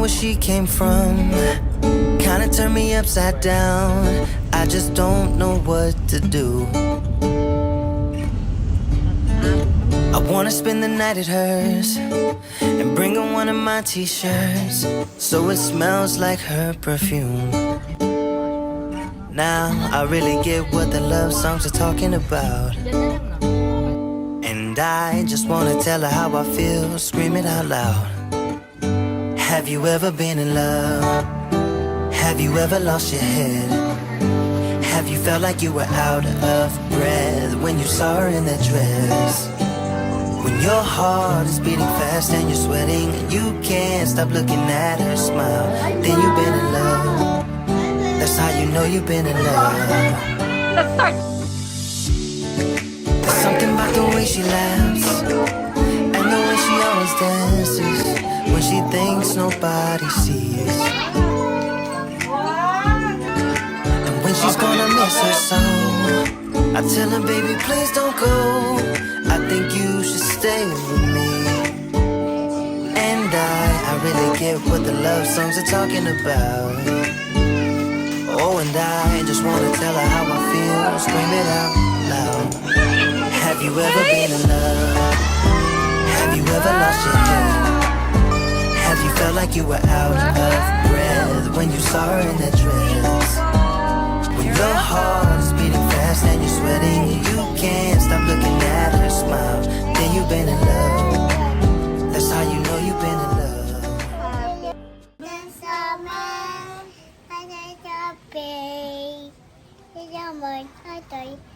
where she came from. Kinda turned me upside down. I just don't know what to do. I wanna spend the night at hers and bring her one of my t-shirts so it smells like her perfume. Now I really get what the love songs are talking about, and I just wanna tell her how I feel, scream it out loud. Have you ever been in love? Have you ever lost your head? Have you felt like you were out of breath when you saw her in that dress? When your heart is beating fast and you're sweating and you can't stop looking at her smile, then you've been in love. That's how you know you've been in love. Let's start. There's something about the way she laughs and the way she always dances when she thinks nobody sees. And when she's gonna miss her so, I tell her, baby, please don't go. I think you should stay with me. And I really get what the love songs are talking about. Oh, and I just wanna tell her how I feel, scream it out loud. Have you ever been in love? Have you ever lost your head? Have you felt like you were out of breath when you saw her in that dress? When your heart is beating fast and you're sweating and you can't stop looking at her smile, then you've been in love. That's how you know you've been in love. Hãy subscribe cho kênh Ghiền Mì Gõ để không bỏ lỡ những video hấp dẫn.